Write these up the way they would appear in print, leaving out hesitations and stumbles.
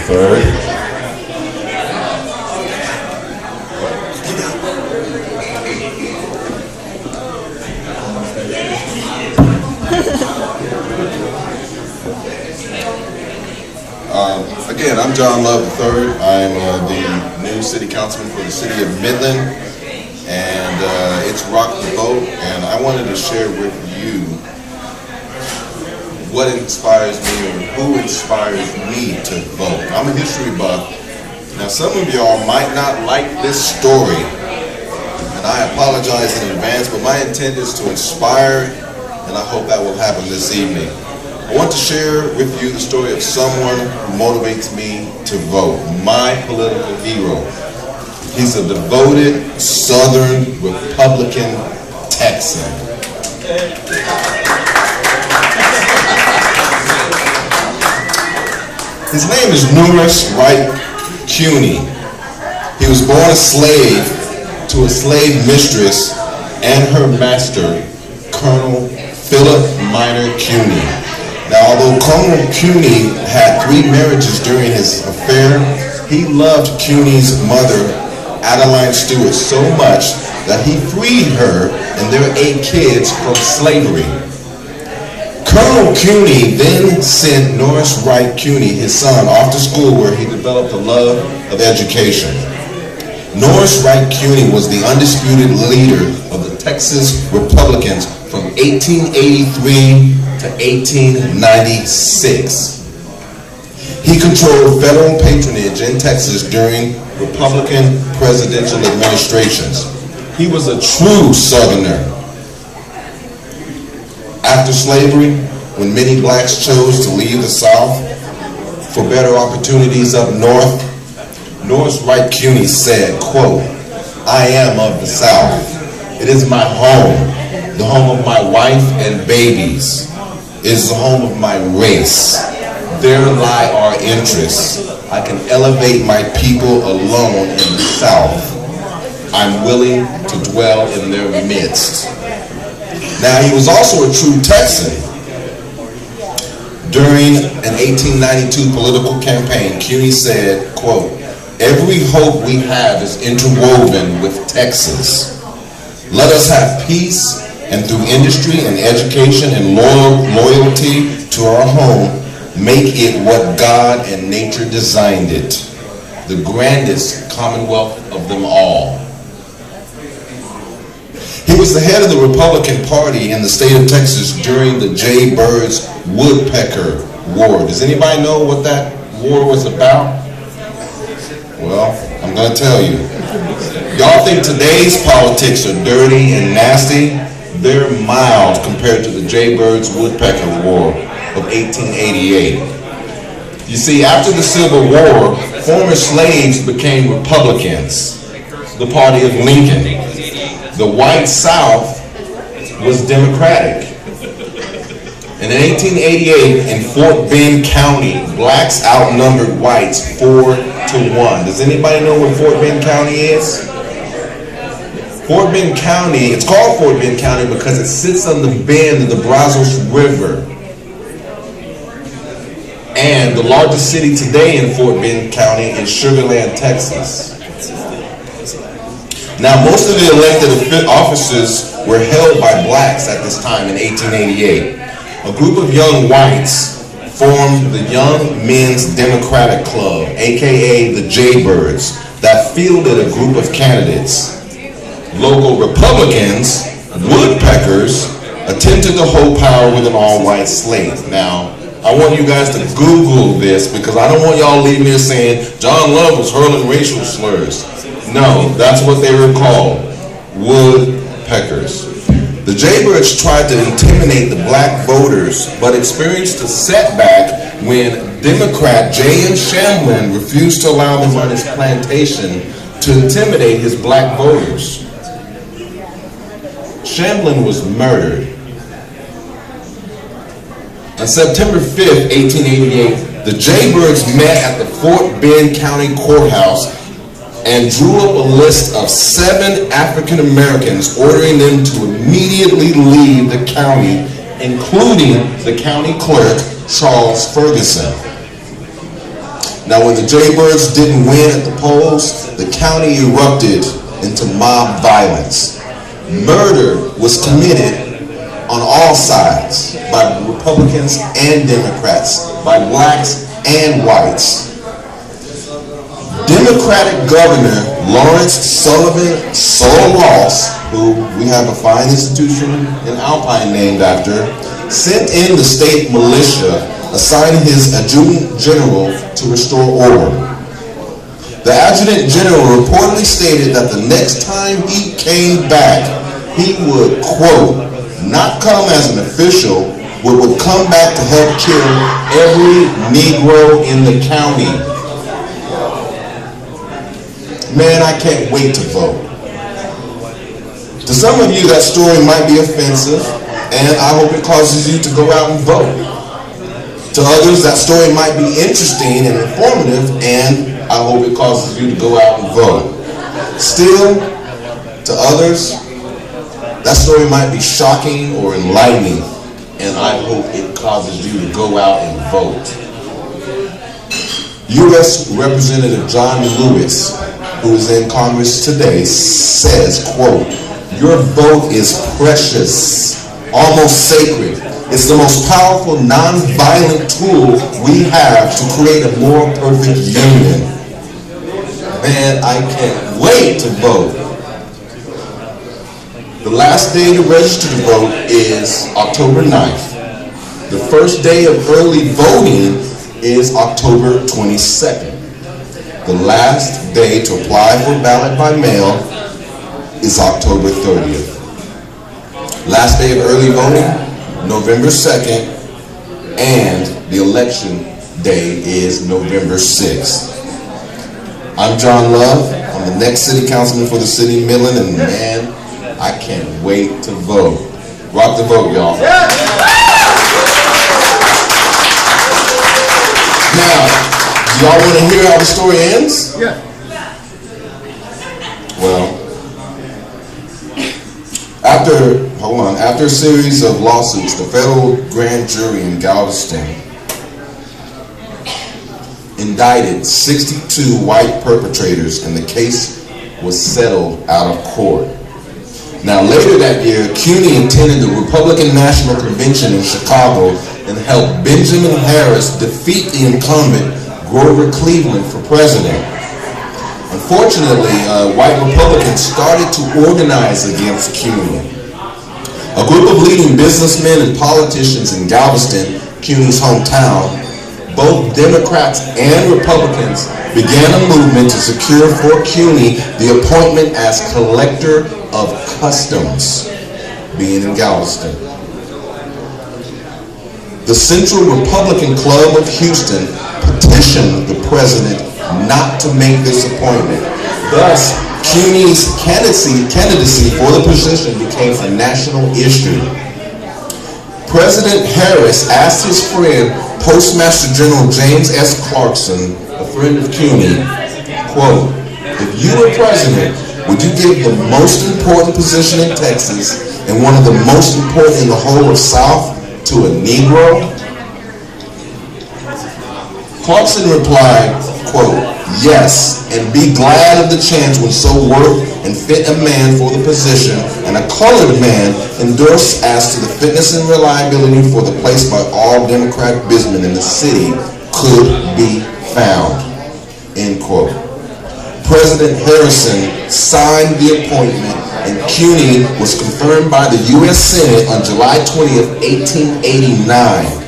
III. Again, I'm John Love III. I'm the new city councilman for the city of Midland, and it's Rock the Vote, and I wanted to share with you what inspires me or who inspires me to vote. I'm a history buff. Now, some of y'all might not like this story, and I apologize in advance, but my intent is to inspire, and I hope that will happen this evening. I want to share with you the story of someone who motivates me to vote, my political hero. He's a devoted Southern Republican Texan. His name is Norris Wright Cuny. He was born a slave to a slave mistress and her master, Colonel Philip Minor Cuny. Now, although Colonel Cuny had 3 marriages during his affair, he loved Cuny's mother, Adeline Stewart, so much that he freed her and their 8 kids from slavery. Colonel Cuny then sent Norris Wright Cuny, his son, off to school where he developed a love of education. Norris Wright Cuny was the undisputed leader of the Texas Republicans from 1883 to 1896. He controlled federal patronage in Texas during Republican presidential administrations. He was a true Southerner. After slavery, when many blacks chose to leave the South for better opportunities up north, Norris Wright Cuny said, quote, "I am of the South. It is my home, the home of my wife and babies. It is the home of my race. There lie our interests. I can elevate my people alone in the South. I'm willing to dwell in their midst." Now, he was also a true Texan. During an 1892 political campaign, Cuny said, quote, "Every hope we have is interwoven with Texas. Let us have peace, and through industry and education and loyalty to our home, make it what God and nature designed it, the grandest commonwealth of them all." He was the head of the Republican Party in the state of Texas during the Jay Bird's Woodpecker War. Does anybody know what that war was about? Well, I'm going to tell you. Y'all think today's politics are dirty and nasty? They're mild compared to the Jay Bird's Woodpecker War of 1888. You see, after the Civil War, former slaves became Republicans, the party of Lincoln. The white South was Democratic. And in 1888, in Fort Bend County, blacks outnumbered whites 4-1. Does anybody know what Fort Bend County is? Fort Bend County, it's called Fort Bend County because it sits on the bend of the Brazos River. And the largest city today in Fort Bend County is Sugar Land, Texas. Now, most of the elected offices were held by blacks at this time in 1888. A group of young whites formed the Young Men's Democratic Club, aka the Jaybirds, that fielded a group of candidates. Local Republicans, Woodpeckers, attempted to hold power with an all-white slate. Now, I want you guys to Google this because I don't want y'all leaving here saying John Love was hurling racial slurs. No, that's what they were called, Woodpeckers. The Jaybirds tried to intimidate the black voters, but experienced a setback when Democrat J.N. Shamblin refused to allow them on his plantation to intimidate his black voters. Shamblin was murdered. On September 5th, 1888, the Jaybirds met at the Fort Bend County Courthouse and drew up a list of 7 African Americans, ordering them to immediately leave the county, including the county clerk, Charles Ferguson. Now, when the Jaybirds didn't win at the polls, the county erupted into mob violence. Murder was committed on all sides, by Republicans and Democrats, by blacks and whites. Democratic Governor Lawrence Sullivan Ross, who we have a fine institution in Alpine named after, sent in the state militia, assigning his adjutant general to restore order. The adjutant general reportedly stated that the next time he came back, he would, quote, not come as an official, but would come back to help kill every Negro in the county. Man, I can't wait to vote. To some of you, that story might be offensive, and I hope it causes you to go out and vote. To others, that story might be interesting and informative, and I hope it causes you to go out and vote. Still, to others, that story might be shocking or enlightening, and I hope it causes you to go out and vote. U.S. Representative John Lewis, who is in Congress today, says, quote, your vote is precious, almost sacred. It's the most powerful non-violent tool we have to create a more perfect union. Man, I can't wait to vote. The last day to register to vote is October 9th. The first day of early voting is October 22nd. The last day to apply for ballot by mail is October 30th. Last day of early voting, November 2nd, and the election day is November 6th. I'm John Love. I'm the next city councilman for the city of Midland, and man, I can't wait to vote. Rock the vote, y'all. Now, do y'all want to hear how the story ends? Yeah. Well, after a series of lawsuits, the federal grand jury in Galveston indicted 62 white perpetrators, and the case was settled out of court. Now, later that year, CUNY attended the Republican National Convention in Chicago and helped Benjamin Harris defeat the incumbent Grover Cleveland for president. Unfortunately, white Republicans started to organize against CUNY. A group of leading businessmen and politicians in Galveston, CUNY's hometown, both Democrats and Republicans, began a movement to secure for CUNY the appointment as collector of customs, being in Galveston. The Central Republican Club of Houston petitioned the president not to make this appointment. Thus, CUNY's candidacy for the position became a national issue. President Harris asked his friend, Postmaster General James S. Clarkson, a friend of CUNY, quote, if you were president, would you give the most important position in Texas and one of the most important in the whole of South to a Negro? Clarkson replied, quote, yes, and be glad of the chance when so worth and fit a man for the position and a colored man endorsed as to the fitness and reliability for the place by all Democratic businessmen in the city could be found, end quote. President Harrison signed the appointment, and CUNY was confirmed by the U.S. Senate on July 20th, 1889.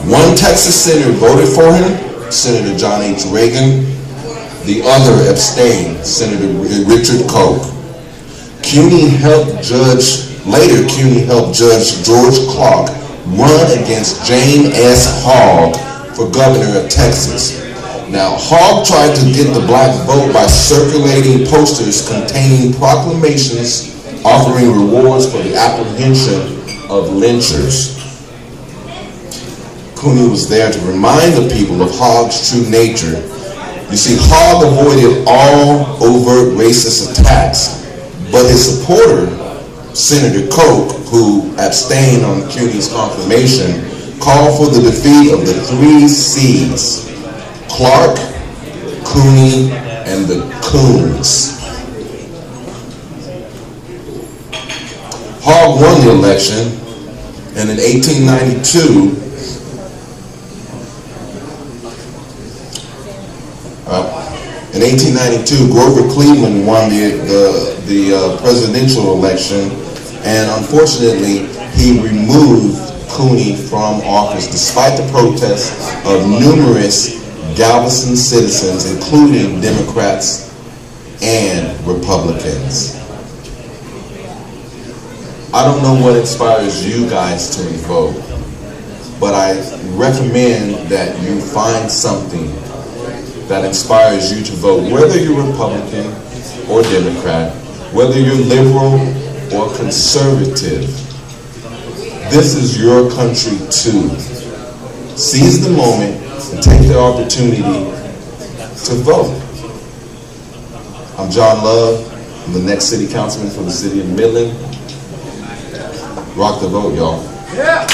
One Texas senator voted for him, Senator John H. Reagan. The other abstained, Senator Richard Koch. Later CUNY helped Judge George Clark run against Jane S. Hogg for governor of Texas. Now, Hogg tried to get the black vote by circulating posters containing proclamations offering rewards for the apprehension of lynchers. CUNY was there to remind the people of Hogg's true nature. You see, Hogg avoided all overt racist attacks, but his supporter, Senator Koch, who abstained on CUNY's confirmation, called for the defeat of the three C's: Clark, Cooney, and the Coons. Hogg won the election, and in 1892, Grover Cleveland won the presidential election, and unfortunately, he removed Cooney from office despite the protests of numerous Galveston citizens, including Democrats and Republicans. I don't know what inspires you guys to vote, but I recommend that you find something that inspires you to vote, whether you're Republican or Democrat, whether you're liberal or conservative. This is your country too. Seize the moment and take the opportunity to vote. I'm John Love. I'm the next city councilman for the city of Midland. Rock the vote, y'all. Yeah.